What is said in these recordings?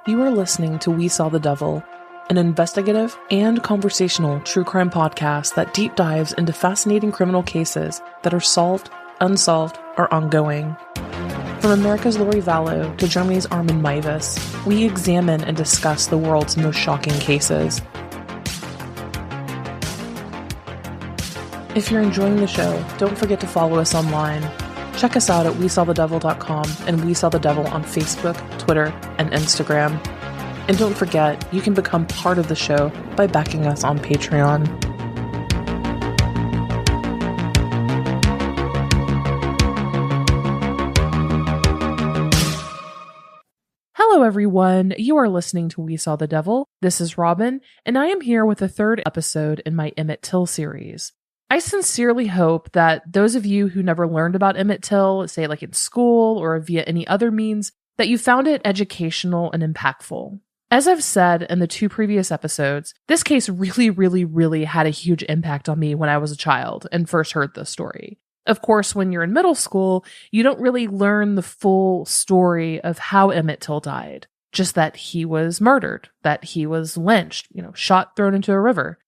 You are listening to We Saw the Devil, an investigative and conversational true crime podcast that deep dives into fascinating criminal cases that are solved, unsolved, or ongoing. From America's Lori Vallow to Germany's Armin Meiwes, we examine and discuss the world's most shocking cases. If you're enjoying the show, don't forget to follow us online. Check us out at WeSawTheDevil.com and We Saw the Devil on Facebook, Twitter, and Instagram. And don't forget, you can become part of the show by backing us on Patreon. Hello everyone, you are listening to We Saw the Devil. This is Robin, and I am here with the third episode in my Emmett Till series. I sincerely hope that those of you who never learned about Emmett Till, say like in school or via any other means, that you found it educational and impactful. As I've said in the two previous episodes, this case really had a huge impact on me when I was a child and first heard the story. Of course, when you're in middle school, you don't really learn the full story of how Emmett Till died, just that he was murdered, that he was lynched, shot, thrown into a river.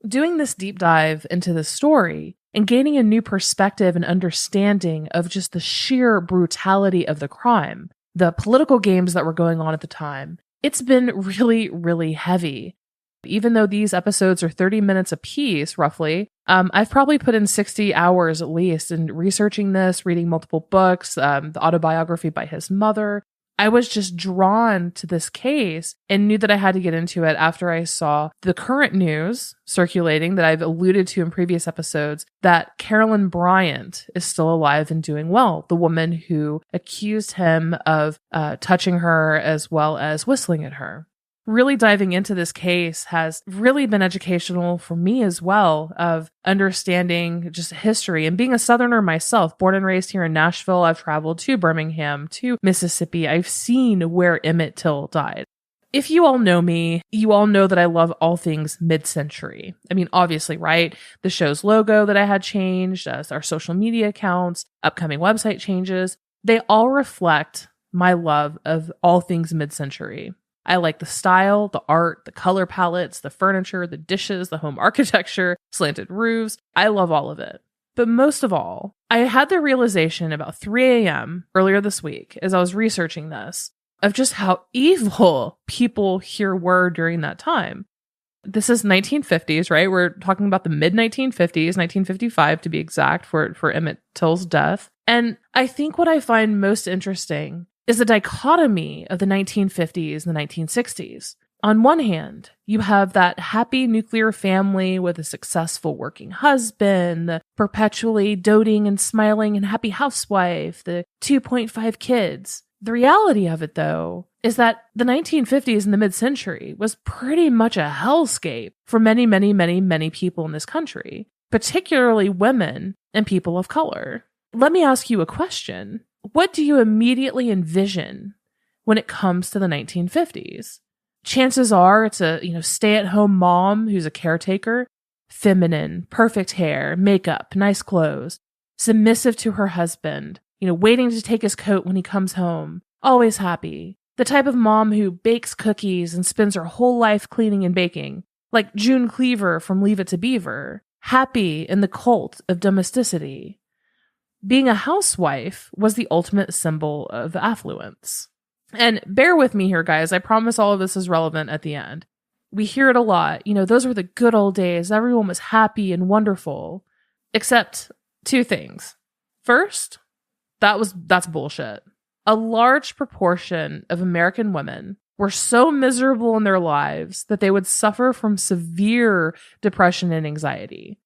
Doing this deep dive into the story and gaining a new perspective and understanding of just the sheer brutality of the crime, the political games that were going on at the time, it's been really heavy. Even though these episodes are 30 minutes apiece, roughly, I've probably put in 60 hours at least in researching this, reading multiple books, the autobiography by his mother. I was just drawn to this case and knew that I had to get into it after I saw the current news circulating that I've alluded to in previous episodes that Carolyn Bryant is still alive and doing well, the woman who accused him of touching her as well as whistling at her. Really diving into this case has really been educational for me as well, of understanding just history and being a Southerner myself, born and raised here in Nashville. I've traveled to Birmingham, to Mississippi. I've seen where Emmett Till died. If you all know me, you all know that I love all things mid-century. I mean, obviously, right? The show's logo that I had changed, our social media accounts, upcoming website changes, they all reflect my love of all things mid-century. I like the style, the art, the color palettes, the furniture, the dishes, the home architecture, slanted roofs. I love all of it. But most of all, I had the realization about 3 a.m. earlier this week as I was researching this of just how evil people here were during that time. This is 1950s, right? We're talking about the mid-1950s, 1955 to be exact, for Emmett Till's death. And I think what I find most interesting is the dichotomy of the 1950s and the 1960s. On one hand, you have that happy nuclear family with a successful working husband, the perpetually doting and smiling and happy housewife, the 2.5 kids. The reality of it, though, is that the 1950s and the mid-century was pretty much a hellscape for many people in this country, particularly women and people of color. Let me ask you a question. What do you immediately envision when it comes to the 1950s? Chances are it's a, stay-at-home mom who's a caretaker, feminine, perfect hair, makeup, nice clothes, submissive to her husband, waiting to take his coat when he comes home, always happy. The type of mom who bakes cookies and spends her whole life cleaning and baking, like June Cleaver from Leave It to Beaver, happy in the cult of domesticity. Being a housewife was the ultimate symbol of affluence. And bear with me here, guys. I promise all of this is relevant at the end. We hear it a lot. Those were the good old days. Everyone was happy and wonderful. Except two things. First, that's bullshit. A large proportion of American women were so miserable in their lives that they would suffer from severe depression and anxiety.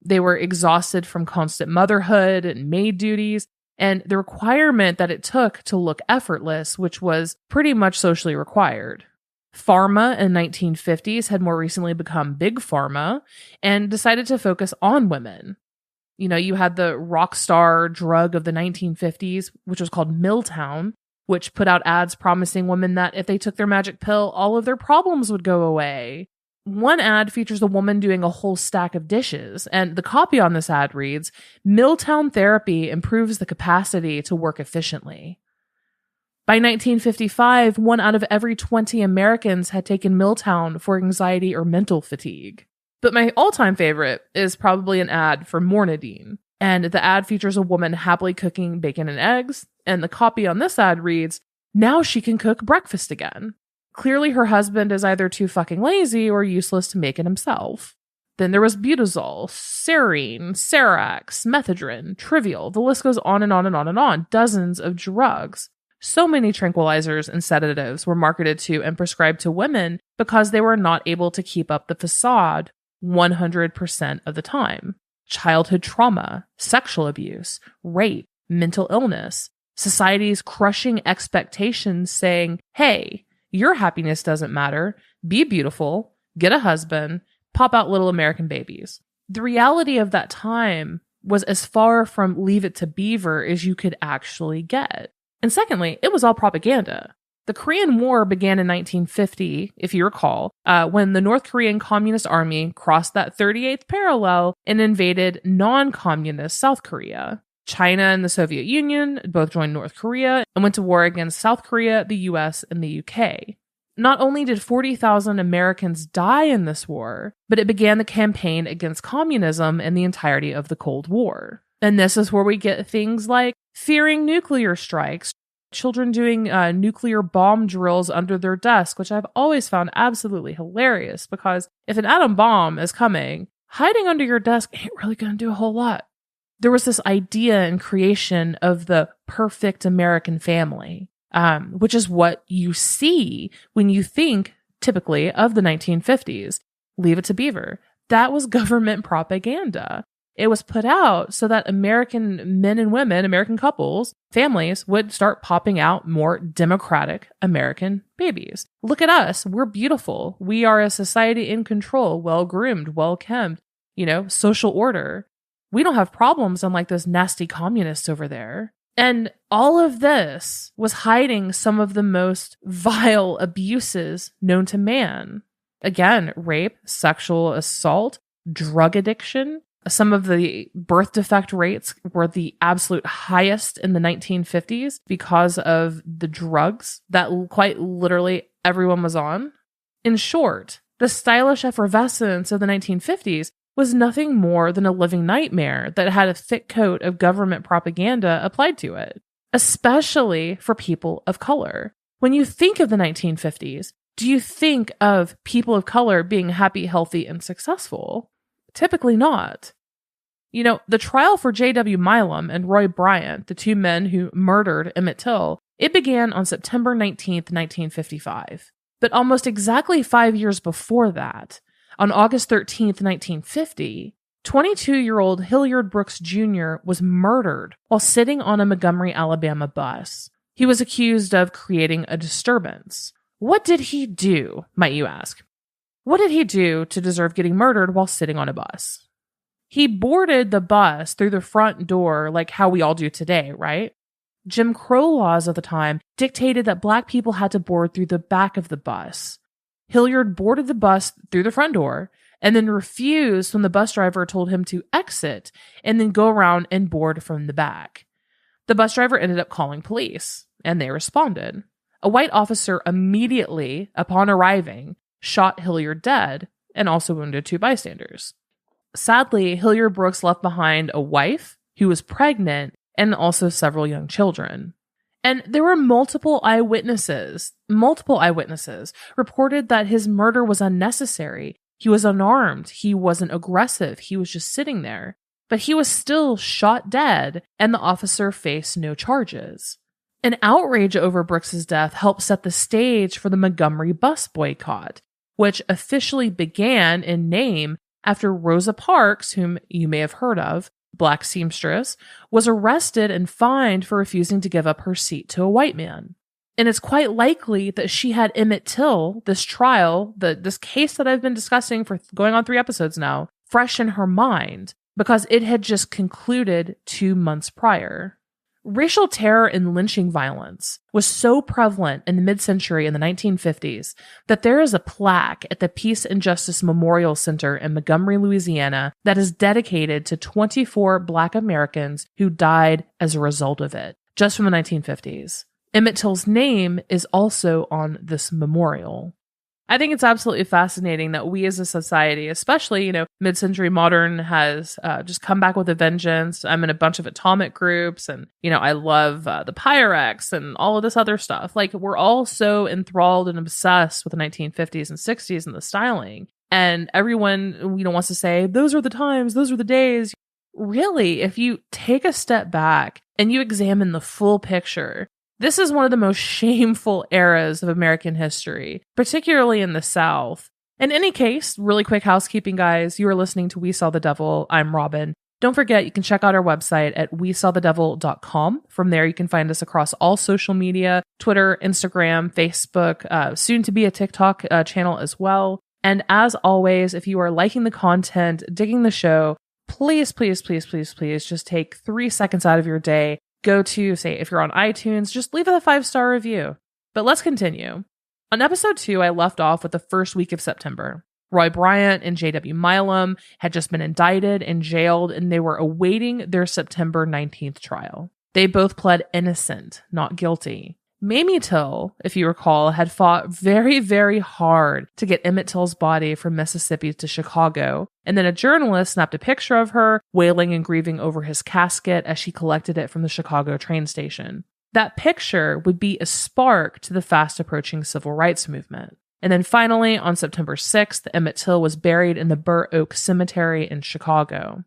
They were exhausted from constant motherhood and maid duties, and the requirement that it took to look effortless, which was pretty much socially required. Pharma in the 1950s had more recently become Big Pharma and decided to focus on women. You had the rock star drug of the 1950s, which was called Miltown, which put out ads promising women that if they took their magic pill, all of their problems would go away. One ad features a woman doing a whole stack of dishes, and the copy on this ad reads, "Miltown therapy improves the capacity to work efficiently." By 1955, 1 out of every 20 Americans had taken Milltown for anxiety or mental fatigue. But my all-time favorite is probably an ad for Mornidine. And the ad features a woman happily cooking bacon and eggs. And the copy on this ad reads, "Now she can cook breakfast again." Clearly her husband is either too fucking lazy or useless to make it himself. Then there was Butazol, Serine, Serax, Methadrin, Trivial. The list goes on and on and on and on. Dozens of drugs. So many tranquilizers and sedatives were marketed to and prescribed to women because they were not able to keep up the facade 100% of the time. Childhood trauma, sexual abuse, rape, mental illness, society's crushing expectations saying, hey, your happiness doesn't matter, be beautiful, get a husband, pop out little American babies. The reality of that time was as far from Leave It to Beaver as you could actually get. And secondly, it was all propaganda. The Korean War began in 1950, if you recall, when the North Korean Communist Army crossed that 38th parallel and invaded non-communist South Korea. China and the Soviet Union both joined North Korea and went to war against South Korea, the US, and the UK. Not only did 40,000 Americans die in this war, but it began the campaign against communism and the entirety of the Cold War. And this is where we get things like fearing nuclear strikes, children doing nuclear bomb drills under their desk, which I've always found absolutely hilarious because if an atom bomb is coming, hiding under your desk ain't really going to do a whole lot. There was this idea and creation of the perfect American family, which is what you see when you think typically of the 1950s. Leave It to Beaver. That was government propaganda. It was put out so that American men and women, American couples, families would start popping out more democratic American babies. Look at us. We're beautiful. We are a society in control, well-groomed, well-kempt, social order. We don't have problems unlike those nasty communists over there. And all of this was hiding some of the most vile abuses known to man. Again, rape, sexual assault, drug addiction. Some of the birth defect rates were the absolute highest in the 1950s because of the drugs that quite literally everyone was on. In short, the stylish effervescence of the 1950s was nothing more than a living nightmare that had a thick coat of government propaganda applied to it, especially for people of color. When you think of the 1950s, do you think of people of color being happy, healthy, and successful? Typically not. The trial for J.W. Milam and Roy Bryant, the two men who murdered Emmett Till, it began on September 19th, 1955. But almost exactly 5 years before that, on August 13th, 1950, 22-year-old Hilliard Brooks Jr. was murdered while sitting on a Montgomery, Alabama bus. He was accused of creating a disturbance. What did he do, might you ask? What did he do to deserve getting murdered while sitting on a bus? He boarded the bus through the front door like how we all do today, right? Jim Crow laws of the time dictated that Black people had to board through the back of the bus. Hilliard boarded the bus through the front door and then refused when the bus driver told him to exit and then go around and board from the back. The bus driver ended up calling police, and they responded. A white officer immediately, upon arriving, shot Hilliard dead and also wounded two bystanders. Sadly, Hilliard Brooks left behind a wife who was pregnant and also several young children. And there were multiple eyewitnesses reported that his murder was unnecessary. He was unarmed. He wasn't aggressive. He was just sitting there. But he was still shot dead, and the officer faced no charges. An outrage over Brooks's death helped set the stage for the Montgomery bus boycott, which officially began in name after Rosa Parks, whom you may have heard of, Black seamstress, was arrested and fined for refusing to give up her seat to a white man. And it's quite likely that she had Emmett Till, this trial, this case that I've been discussing for going on 3 episodes now, fresh in her mind because it had just concluded 2 months prior. Racial terror and lynching violence was so prevalent in the mid-century in the 1950s that there is a plaque at the Peace and Justice Memorial Center in Montgomery, Louisiana, that is dedicated to 24 Black Americans who died as a result of it, just from the 1950s. Emmett Till's name is also on this memorial. I think it's absolutely fascinating that we as a society, especially, mid-century modern has just come back with a vengeance. I'm in a bunch of atomic groups and, I love the Pyrex and all of this other stuff. Like, we're all so enthralled and obsessed with the 1950s and 60s and the styling. And everyone, wants to say, those are the times, those are the days. Really, if you take a step back and you examine the full picture, this is one of the most shameful eras of American history, particularly in the South. In any case, really quick housekeeping, guys. You are listening to We Saw the Devil. I'm Robin. Don't forget, you can check out our website at wesawthedevil.com. From there, you can find us across all social media, Twitter, Instagram, Facebook, soon to be a TikTok channel as well. And as always, if you are liking the content, digging the show, please, please, please, please, please just take 3 seconds out of your day. Go to, say, if you're on iTunes, just leave it a 5-star review. But let's continue. On episode 2, I left off with the first week of September. Roy Bryant and J.W. Milam had just been indicted and jailed, and they were awaiting their September 19th trial. They both pled innocent, not guilty. Mamie Till, if you recall, had fought very, very hard to get Emmett Till's body from Mississippi to Chicago, and then a journalist snapped a picture of her wailing and grieving over his casket as she collected it from the Chicago train station. That picture would be a spark to the fast-approaching civil rights movement. And then finally, on September 6th, Emmett Till was buried in the Burr Oak Cemetery in Chicago.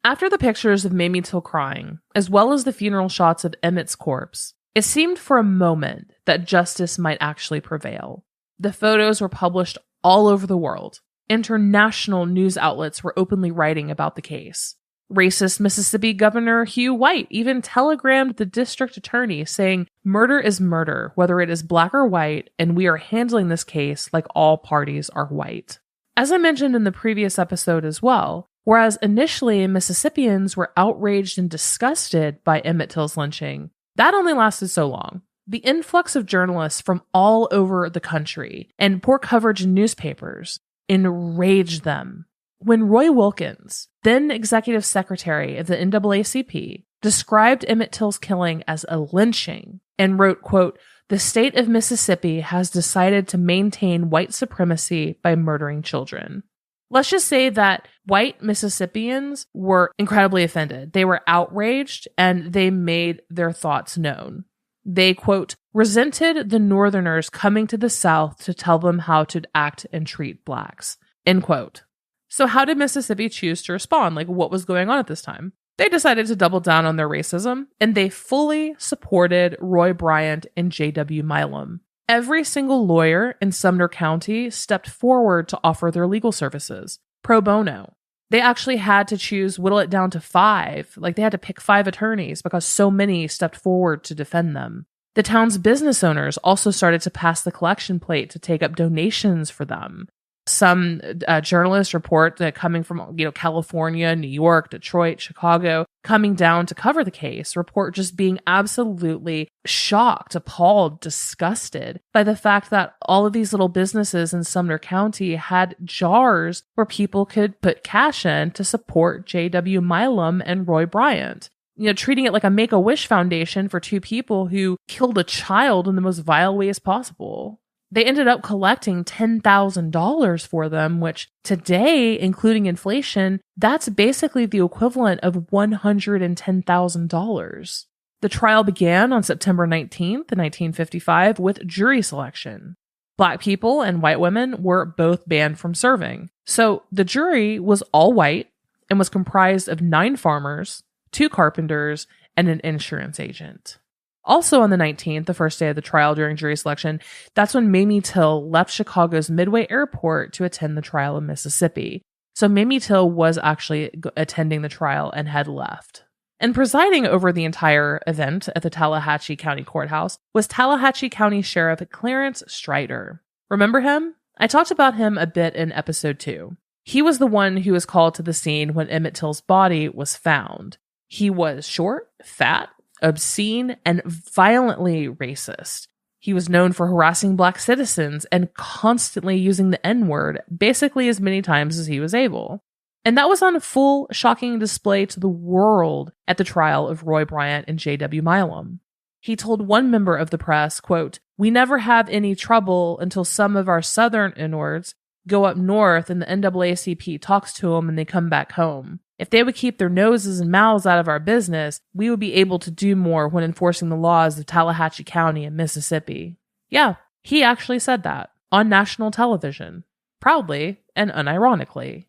After the pictures of Mamie Till crying, as well as the funeral shots of Emmett's corpse, it seemed for a moment that justice might actually prevail. The photos were published all over the world. International news outlets were openly writing about the case. Racist Mississippi Governor Hugh White even telegrammed the district attorney saying, "Murder is murder, whether it is black or white, and we are handling this case like all parties are white." As I mentioned in the previous episode as well, whereas initially Mississippians were outraged and disgusted by Emmett Till's lynching, that only lasted so long. The influx of journalists from all over the country and poor coverage in newspapers enraged them. When Roy Wilkins, then executive secretary of the NAACP, described Emmett Till's killing as a lynching and wrote, quote, "The state of Mississippi has decided to maintain white supremacy by murdering children." Let's just say that white Mississippians were incredibly offended. They were outraged and they made their thoughts known. They, quote, resented the Northerners coming to the South to tell them how to act and treat blacks, end quote. So how did Mississippi choose to respond? Like, what was going on at this time? They decided to double down on their racism, and they fully supported Roy Bryant and J.W. Milam. Every single lawyer in Sumner County stepped forward to offer their legal services, pro bono. They actually had to whittle it down to 5. Like, they had to pick 5 attorneys because so many stepped forward to defend them. The town's business owners also started to pass the collection plate to take up donations for them. Some journalists report that coming from California, New York, Detroit, Chicago, coming down to cover the case, report just being absolutely shocked, appalled, disgusted by the fact that all of these little businesses in Sumner County had jars where people could put cash in to support J.W. Milam and Roy Bryant. Treating it like a Make-A-Wish Foundation for 2 people who killed a child in the most vile ways possible. They ended up collecting $10,000 for them, which today, including inflation, that's basically the equivalent of $110,000. The trial began on September 19th, 1955, with jury selection. Black people and white women were both banned from serving. So the jury was all white and was comprised of 9 farmers, 2 carpenters, and an insurance agent. Also on the 19th, the first day of the trial during jury selection, that's when Mamie Till left Chicago's Midway Airport to attend the trial in Mississippi. So Mamie Till was actually attending the trial and had left. And presiding over the entire event at the Tallahatchie County Courthouse was Tallahatchie County Sheriff Clarence Strider. Remember him? I talked about him a bit in episode 2. He was the one who was called to the scene when Emmett Till's body was found. He was short, fat, obscene, and violently racist. He was known for harassing black citizens and constantly using the N-word basically as many times as he was able. And that was on full shocking display to the world at the trial of Roy Bryant and J.W. Milam. He told one member of the press, quote, "We never have any trouble until some of our southern inwards go up north and the NAACP talks to them and they come back home. If they would keep their noses and mouths out of our business, we would be able to do more when enforcing the laws of Tallahatchie County and Mississippi." Yeah, he actually said that on national television, proudly and unironically.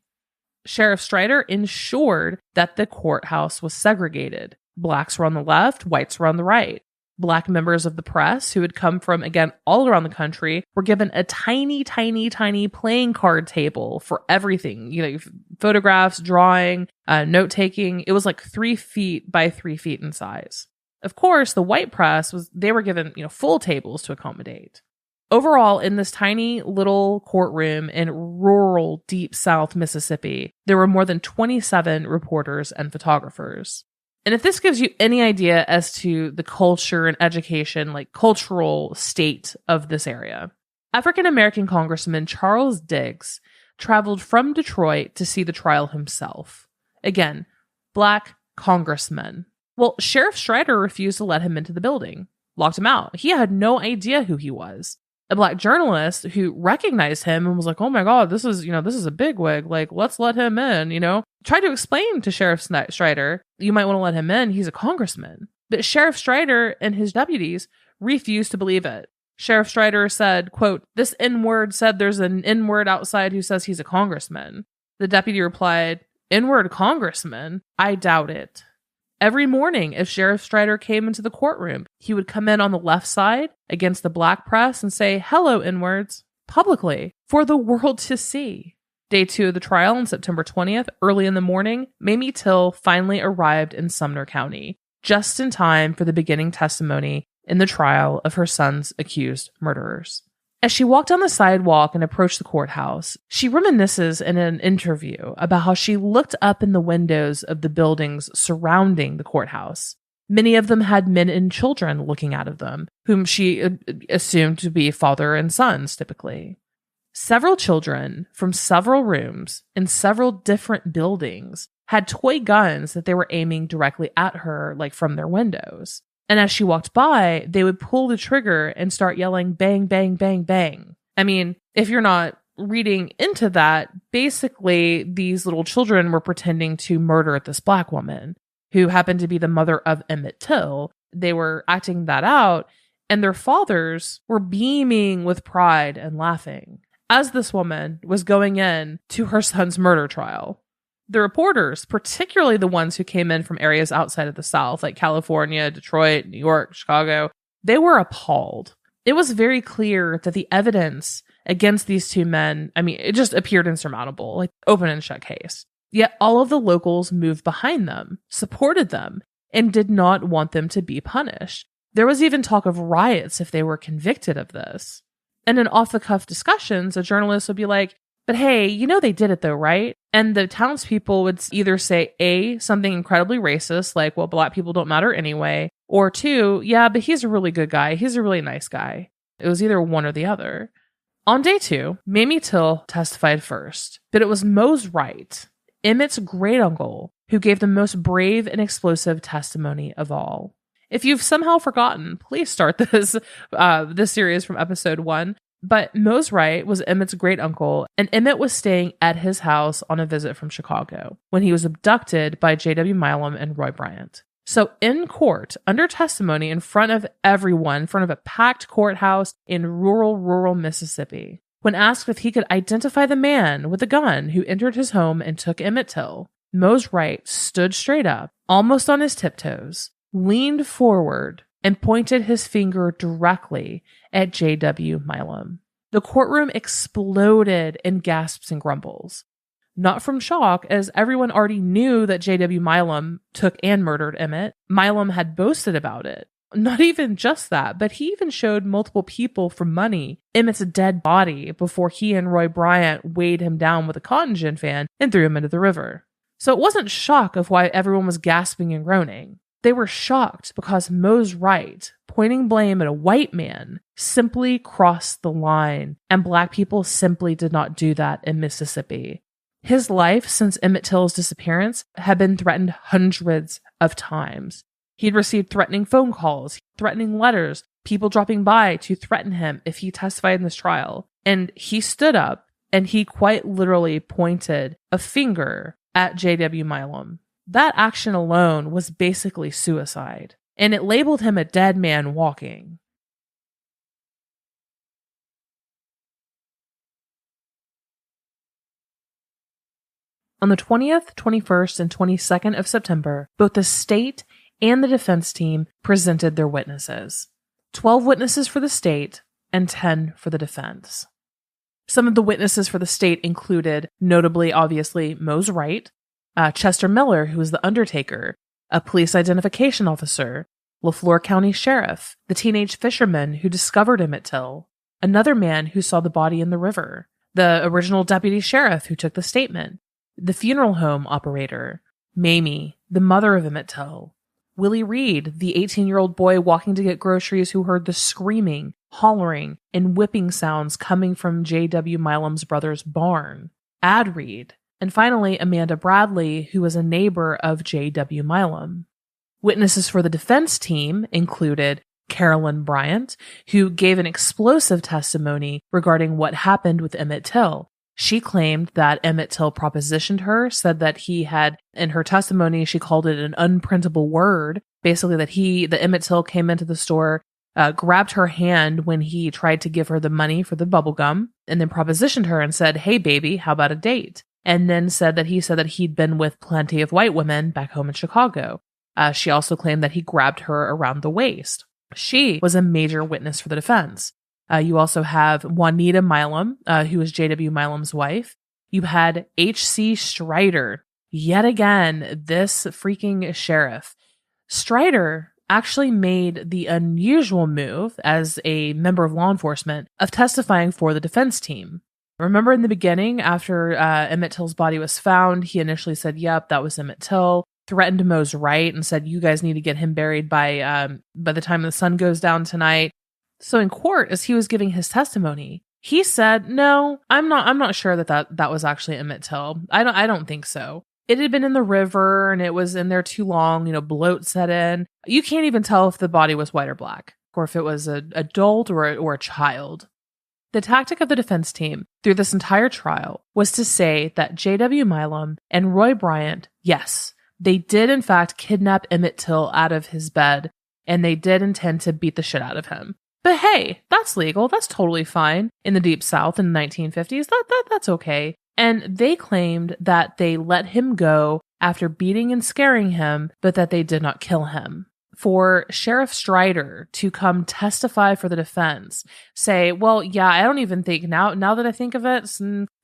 Sheriff Strider ensured that the courthouse was segregated. Blacks were on the left, whites were on the right. Black members of the press who had come from, again, all around the country were given a tiny, tiny, tiny playing card table for everything. Photographs, drawing, note-taking. It was like 3 feet by 3 feet in size. Of course, the white press they were given, full tables to accommodate. Overall, in this tiny little courtroom in rural Deep South Mississippi, there were more than 27 reporters and photographers. And if this gives you any idea as to the culture and education, cultural state of this area, African-American Congressman Charles Diggs traveled from Detroit to see the trial himself. Again, Black congressman. Well, Sheriff Strider refused to let him into the building, locked him out. He had no idea who he was. A Black journalist who recognized him and was like, "Oh my God, this is a bigwig. Let's let him in, Tried to explain to Sheriff Strider, "You might want to let him in. He's a congressman." But Sheriff Strider and his deputies refused to believe it. Sheriff Strider said, quote, "This N-word said there's an N-word outside who says he's a congressman." The deputy replied, "N-word congressman? I doubt it." Every morning, if Sheriff Strider came into the courtroom, he would come in on the left side against the Black press and say, "Hello, N-words," publicly for the world to see. Day 2 of the trial on September 20th, early in the morning, Mamie Till finally arrived in Sumner County, just in time for the beginning testimony in the trial of her son's accused murderers. As she walked down the sidewalk and approached the courthouse, she reminisces in an interview about how she looked up in the windows of the buildings surrounding the courthouse. Many of them had men and children looking out of them, whom she assumed to be father and sons, typically. Several children from several rooms in several different buildings had toy guns that they were aiming directly at her, from their windows. And as she walked by, they would pull the trigger and start yelling, "Bang, bang, bang, bang." I mean, if you're not reading into that, basically these little children were pretending to murder this Black woman who happened to be the mother of Emmett Till. They were acting that out, and their fathers were beaming with pride and laughing as this woman was going in to her son's murder trial. The reporters, particularly the ones who came in from areas outside of the South, like California, Detroit, New York, Chicago, they were appalled. It was very clear that the evidence against these two men, it just appeared insurmountable, open and shut case. Yet all of the locals moved behind them, supported them, and did not want them to be punished. There was even talk of riots if they were convicted of this. And in off-the-cuff discussions, a journalist would be like, "But hey, they did it though, right?" And the townspeople would either say A, something incredibly racist, like, "Well, Black people don't matter anyway," or 2, "Yeah, but he's a really good guy. He's a really nice guy." It was either one or the other. On day 2, Mamie Till testified first, but it was Mose Wright, Emmett's great-uncle, who gave the most brave and explosive testimony of all. If you've somehow forgotten, please start this series from episode 1. But Mose Wright was Emmett's great-uncle, and Emmett was staying at his house on a visit from Chicago when he was abducted by J.W. Milam and Roy Bryant. So in court, under testimony in front of everyone, in front of a packed courthouse in rural Mississippi, when asked if he could identify the man with a gun who entered his home and took Emmett Till, Mose Wright stood straight up, almost on his tiptoes, leaned forward, and pointed his finger directly at J.W. Milam. The courtroom exploded in gasps and grumbles. Not from shock, as everyone already knew that J.W. Milam took and murdered Emmett. Milam had boasted about it. Not even just that, but he even showed multiple people for money Emmett's dead body before he and Roy Bryant weighed him down with a cotton gin fan and threw him into the river. So it wasn't shock of why everyone was gasping and groaning. They were shocked because Mose Wright, pointing blame at a white man, simply crossed the line, and Black people simply did not do that in Mississippi. His life since Emmett Till's disappearance had been threatened hundreds of times. He'd received threatening phone calls, threatening letters, people dropping by to threaten him if he testified in this trial. And he stood up and he quite literally pointed a finger at J.W. Milam. That action alone was basically suicide, and it labeled him a dead man walking. On the 20th, 21st, and 22nd of September, both the state and the defense team presented their witnesses. 12 witnesses for the state and 10 for the defense. Some of the witnesses for the state included, notably, obviously, Mose Wright, Chester Miller, who was the undertaker, a police identification officer, LaFleur County Sheriff, the teenage fisherman who discovered Emmett Till, another man who saw the body in the river, the original deputy sheriff who took the statement, the funeral home operator, Mamie, the mother of Emmett Till, Willie Reed, the 18-year-old boy walking to get groceries who heard the screaming, hollering, and whipping sounds coming from J.W. Milam's brother's barn, Ad Reed, and finally Amanda Bradley, who was a neighbor of J.W. Milam. Witnesses for the defense team included Carolyn Bryant, who gave an explosive testimony regarding what happened with Emmett Till. She claimed that Emmett Till propositioned her, said that he had, in her testimony, she called it an unprintable word, basically that Emmett Till came into the store, grabbed her hand when he tried to give her the money for the bubble gum, and then propositioned her and said, "Hey baby, how about a date?" And then said that he'd been with plenty of white women back home in Chicago. She also claimed that he grabbed her around the waist. She was a major witness for the defense. You also have Juanita Milam, who was J.W. Milam's wife. You had H.C. Strider. Yet again, this freaking sheriff. Strider actually made the unusual move as a member of law enforcement of testifying for the defense team. Remember in the beginning, after Emmett Till's body was found, he initially said, "Yep, that was Emmett Till." Threatened Mose Wright and said, "You guys need to get him buried by the time the sun goes down tonight." So in court, as he was giving his testimony, he said, "No, I'm not sure that was actually Emmett Till. I don't think so. It had been in the river and it was in there too long. Bloat set in. You can't even tell if the body was white or black, or if it was an adult or a child." The tactic of the defense team through this entire trial was to say that J.W. Milam and Roy Bryant, yes, they did in fact kidnap Emmett Till out of his bed, and they did intend to beat the shit out of him. But hey, that's legal. That's totally fine. In the Deep South in the 1950s, that's okay. And they claimed that they let him go after beating and scaring him, but that they did not kill him. For Sheriff Strider to come testify for the defense, say, "Well, yeah, I don't even think now that I think of it,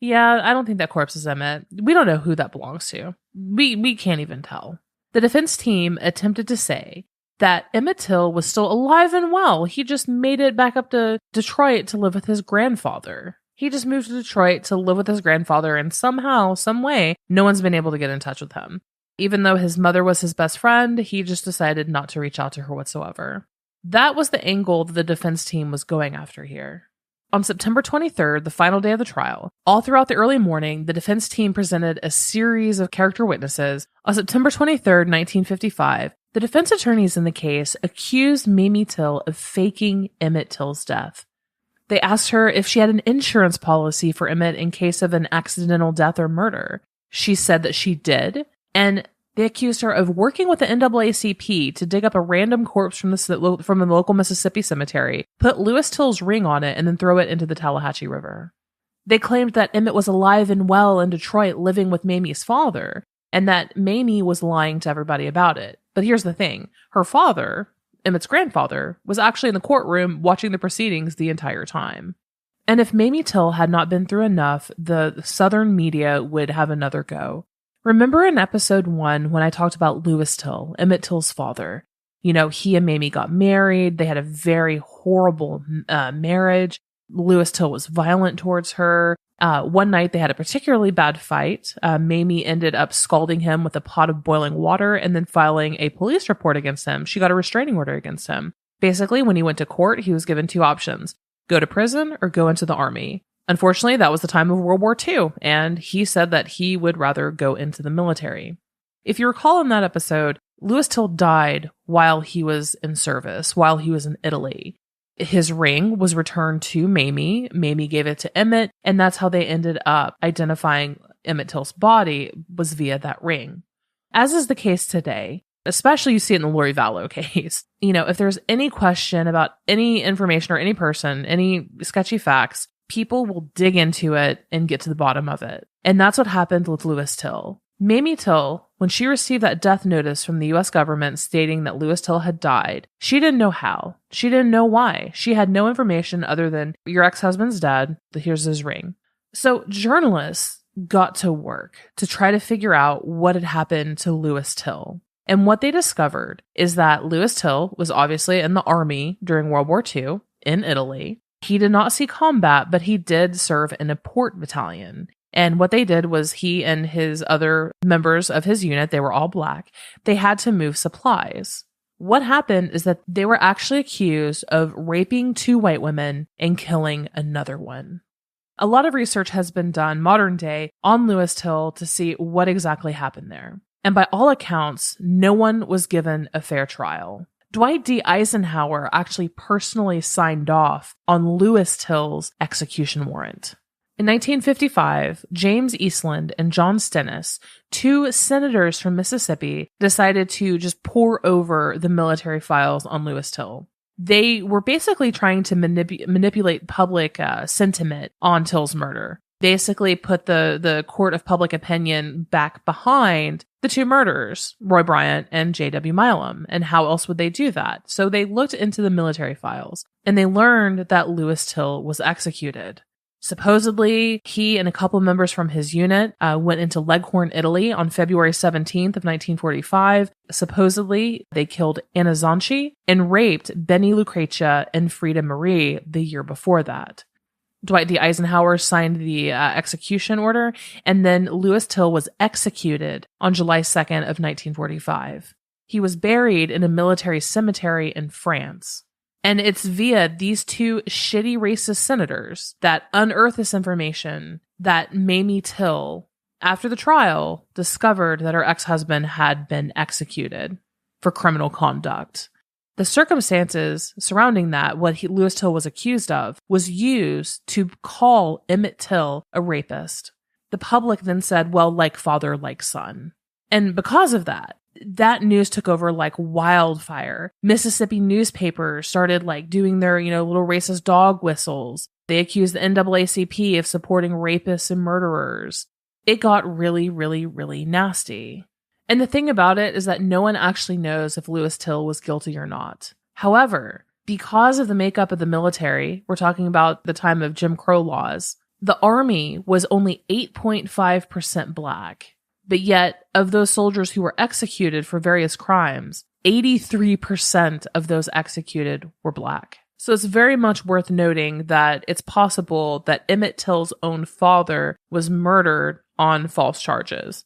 yeah, I don't think that corpse is Emmett. We don't know who that belongs to. We can't even tell." The defense team attempted to say that Emmett Till was still alive and well. He just made it back up to Detroit to live with his grandfather. He just moved to Detroit to live with his grandfather, and somehow, some way, no one's been able to get in touch with him. Even though his mother was his best friend, he just decided not to reach out to her whatsoever. That was the angle that the defense team was going after here. On September 23rd, the final day of the trial, all throughout the early morning, the defense team presented a series of character witnesses. On September 23rd, 1955, the defense attorneys in the case accused Mamie Till of faking Emmett Till's death. They asked her if she had an insurance policy for Emmett in case of an accidental death or murder. She said that she did, and they accused her of working with the NAACP to dig up a random corpse from the local Mississippi cemetery, put Lewis Till's ring on it, and then throw it into the Tallahatchie River. They claimed that Emmett was alive and well in Detroit living with Mamie's father, and that Mamie was lying to everybody about it. But here's the thing. Her father, Emmett's grandfather, was actually in the courtroom watching the proceedings the entire time. And if Mamie Till had not been through enough, the Southern media would have another go. Remember in episode 1 when I talked about Lewis Till, Emmett Till's father? He and Mamie got married. They had a very horrible marriage. Lewis Till was violent towards her. One night they had a particularly bad fight. Mamie ended up scalding him with a pot of boiling water and then filing a police report against him. She got a restraining order against him. Basically, when he went to court, he was given 2 options: go to prison or go into the army. Unfortunately, that was the time of World War II, and he said that he would rather go into the military. If you recall in that episode, Lewis Till died while he was in service, while he was in Italy. His ring was returned to Mamie. Mamie gave it to Emmett, and that's how they ended up identifying Emmett Till's body, was via that ring. As is the case today, especially you see it in the Lori Vallow case. If there's any question about any information or any person, any sketchy facts, people will dig into it and get to the bottom of it. And that's what happened with Lewis Till. Mamie Till, when she received that death notice from the U.S. government stating that Lewis Till had died, she didn't know how. She didn't know why. She had no information other than, your ex-husband's dead, here's his ring. So journalists got to work to try to figure out what had happened to Lewis Till. And what they discovered is that Lewis Till was obviously in the army during World War II in Italy. He did not see combat, but he did serve in a port battalion. And what they did was he and his other members of his unit, they were all black, they had to move supplies. What happened is that they were actually accused of raping 2 white women and killing another one. A lot of research has been done modern day on Lewis Till to see what exactly happened there. And by all accounts, no one was given a fair trial. Dwight D. Eisenhower actually personally signed off on Lewis Till's execution warrant. In 1955, James Eastland and John Stennis, 2 senators from Mississippi, decided to just pour over the military files on Lewis Till. They were basically trying to manipulate public sentiment on Till's murder. Basically put the court of public opinion back behind the 2 murderers, Roy Bryant and J.W. Milam. And how else would they do that? So they looked into the military files, and they learned that Lewis Till was executed. Supposedly, he and a couple members from his unit went into Leghorn, Italy on February 17th of 1945. Supposedly, they killed Anna Zanchi and raped Benny Lucretia and Frida Marie the year before that. Dwight D. Eisenhower signed the execution order, and then Lewis Till was executed on July 2nd of 1945. He was buried in a military cemetery in France. And it's via these 2 shitty racist senators that unearthed this information that Mamie Till, after the trial, discovered that her ex-husband had been executed for criminal conduct. The circumstances surrounding that, what Lewis Till was accused of, was used to call Emmett Till a rapist. The public then said, well, like father, like son. And because of that news took over like wildfire. Mississippi newspapers started like doing their, little racist dog whistles. They accused the NAACP of supporting rapists and murderers. It got really, really, really nasty. And the thing about it is that no one actually knows if Lewis Till was guilty or not. However, because of the makeup of the military, we're talking about the time of Jim Crow laws, the Army was only 8.5% black. But yet, of those soldiers who were executed for various crimes, 83% of those executed were black. So it's very much worth noting that it's possible that Emmett Till's own father was murdered on false charges.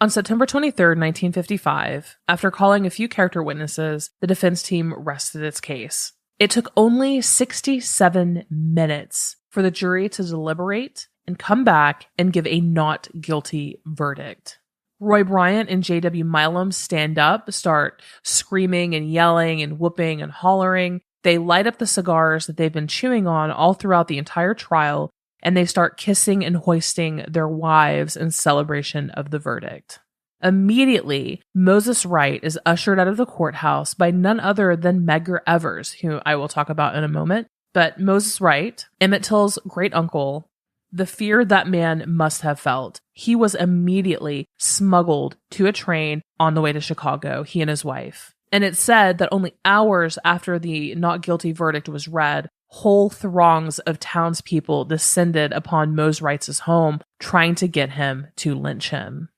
On September 23rd, 1955, after calling a few character witnesses, the defense team rested its case. It took only 67 minutes for the jury to deliberate and come back and give a not guilty verdict. Roy Bryant and J.W. Milam stand up, start screaming and yelling and whooping and hollering. They light up the cigars that they've been chewing on all throughout the entire trial, and they start kissing and hoisting their wives in celebration of the verdict. Immediately, Moses Wright is ushered out of the courthouse by none other than Medgar Evers, who I will talk about in a moment. But Moses Wright, Emmett Till's great uncle, the fear that man must have felt. He was immediately smuggled to a train on the way to Chicago, he and his wife. And it's said that only hours after the not guilty verdict was read, whole throngs of townspeople descended upon Mose Wright's home, trying to get him to lynch him.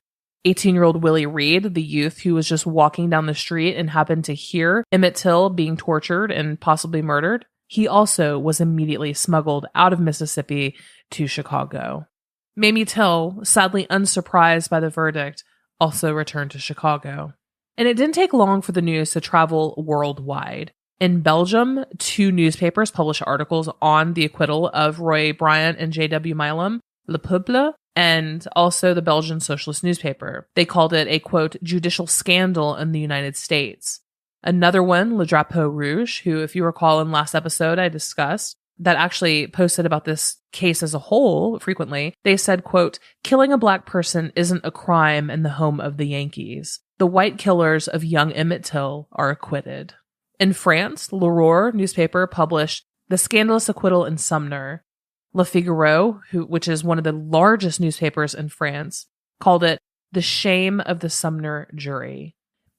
18-year-old Willie Reed, the youth who was just walking down the street and happened to hear Emmett Till being tortured and possibly murdered, he also was immediately smuggled out of Mississippi to Chicago. Mamie Till, sadly unsurprised by the verdict, also returned to Chicago. And it didn't take long for the news to travel worldwide. In Belgium, 2 newspapers published articles on the acquittal of Roy Bryant and J.W. Milam. Le Peuple and also the Belgian socialist newspaper. They called it a, quote, judicial scandal in the United States. Another one, Le Drapeau Rouge, who, if you recall in last episode, I discussed, that actually posted about this case as a whole frequently. They said, quote, killing a black person isn't a crime in the home of the Yankees. The white killers of young Emmett Till are acquitted. In France, L'Aurore newspaper published the scandalous acquittal in Sumner. Le Figaro, which is one of the largest newspapers in France, called it the shame of the Sumner jury.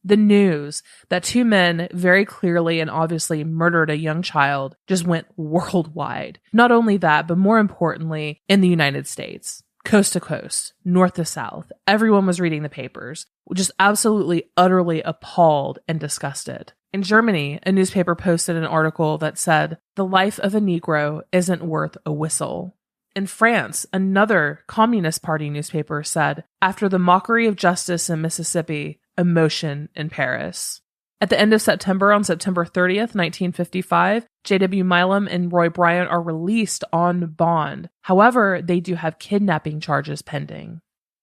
The news that two men very clearly and obviously murdered a young child just went worldwide. Not only that, but more importantly, in the United States, coast to coast, north to south, everyone was reading the papers, just absolutely, utterly appalled and disgusted. In Germany, a newspaper posted an article that said, "The life of a Negro isn't worth a whistle." In France, another Communist Party newspaper said, "After the mockery of justice in Mississippi, emotion in Paris." At the end of September, on September 30th, 1955, J.W. Milam and Roy Bryant are released on bond. However, they do have kidnapping charges pending.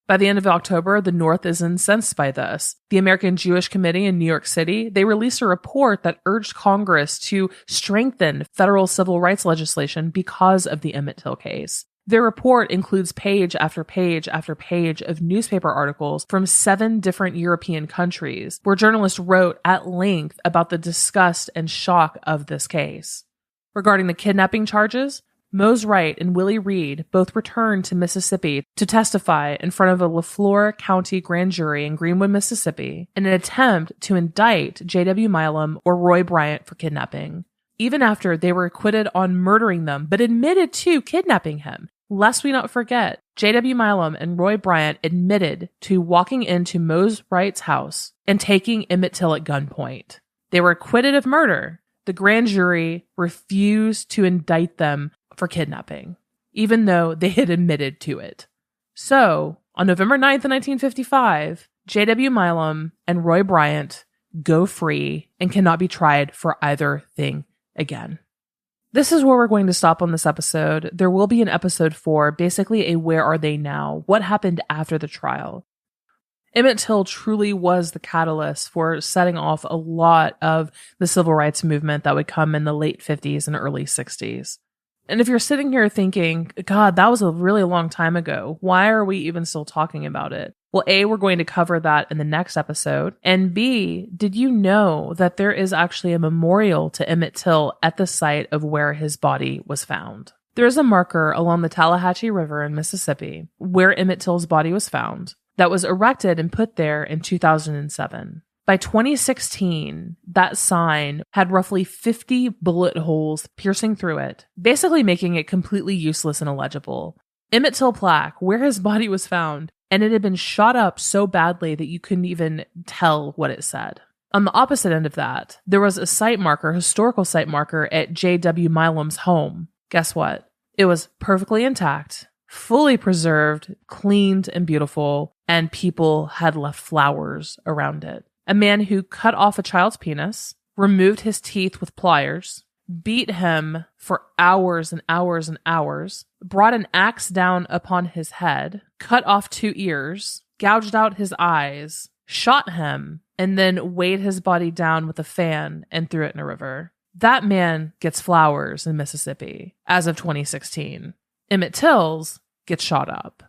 By the end of October, the North is incensed by this. The American Jewish Committee in New York City, they released a report that urged Congress to strengthen federal civil rights legislation because of the Emmett Till case. Their report includes page after page after page of newspaper articles from 7 different European countries, where journalists wrote at length about the disgust and shock of this case. Regarding the kidnapping charges, Mose Wright and Willie Reed both returned to Mississippi to testify in front of a LaFleur County grand jury in Greenwood, Mississippi, in an attempt to indict J.W. Milam or Roy Bryant for kidnapping, even after they were acquitted on murdering them, but admitted to kidnapping him. Lest we not forget, J.W. Milam and Roy Bryant admitted to walking into Mose Wright's house and taking Emmett Till at gunpoint. They were acquitted of murder. The grand jury refused to indict them for kidnapping, even though they had admitted to it. So, on November 9th, 1955, J.W. Milam and Roy Bryant go free and cannot be tried for either thing again. This is where we're going to stop on this episode. There will be an episode 4, basically a where are they now? What happened after the trial? Emmett Till truly was the catalyst for setting off a lot of the civil rights movement that would come in the late 50s and early 60s. And if you're sitting here thinking, God, that was a really long time ago, why are we even still talking about it? Well, A, we're going to cover that in the next episode. And B, did you know that there is actually a memorial to Emmett Till at the site of where his body was found? There is a marker along the Tallahatchie River in Mississippi where Emmett Till's body was found that was erected and put there in 2007. By 2016, that sign had roughly 50 bullet holes piercing through it, basically making it completely useless and illegible. Emmett Till plaque, where his body was found, and it had been shot up so badly that you couldn't even tell what it said. On the opposite end of that, there was a site marker, historical site marker at J.W. Milam's home. Guess what? It was perfectly intact, fully preserved, cleaned and beautiful, and people had left flowers around it. A man who cut off a child's penis, removed his teeth with pliers, beat him for hours and hours and hours, brought an axe down upon his head, cut off 2 ears, gouged out his eyes, shot him, and then weighed his body down with a fan and threw it in a river. That man gets flowers in Mississippi as of 2016. Emmett Till's gets shot up.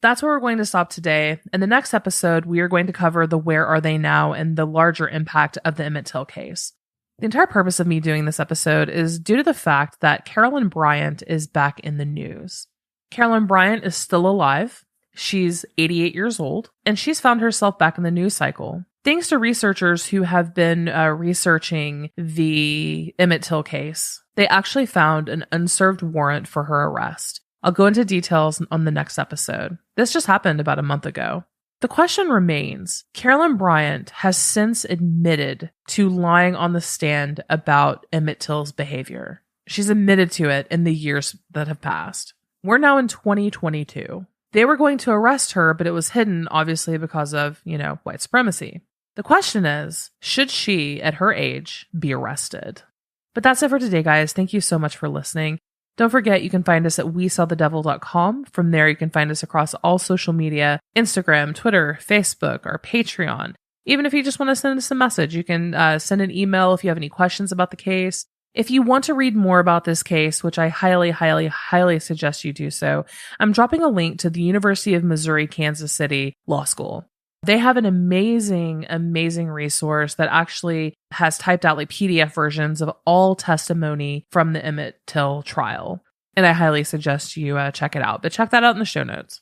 That's where we're going to stop today. In the next episode, we are going to cover the where are they now and the larger impact of the Emmett Till case. The entire purpose of me doing this episode is due to the fact that Carolyn Bryant is back in the news. Carolyn Bryant is still alive. She's 88 years old, and she's found herself back in the news cycle. Thanks to researchers who have been researching the Emmett Till case, they actually found an unserved warrant for her arrest. I'll go into details on the next episode. This just happened about a month ago. The question remains, Carolyn Bryant has since admitted to lying on the stand about Emmett Till's behavior. She's admitted to it in the years that have passed. We're now in 2022. They were going to arrest her, but it was hidden, obviously, because of, white supremacy. The question is, should she, at her age, be arrested? But that's it for today, guys. Thank you so much for listening. Don't forget, you can find us at WeSawTheDevil.com. From there, you can find us across all social media, Instagram, Twitter, Facebook, our Patreon. Even if you just want to send us a message, you can send an email if you have any questions about the case. If you want to read more about this case, which I highly, highly, highly suggest you do so, I'm dropping a link to the University of Missouri, Kansas City Law School. They have an amazing, amazing resource that actually has typed out like PDF versions of all testimony from the Emmett Till trial. And I highly suggest you check it out. But check that out in the show notes.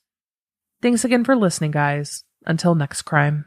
Thanks again for listening, guys. Until next crime.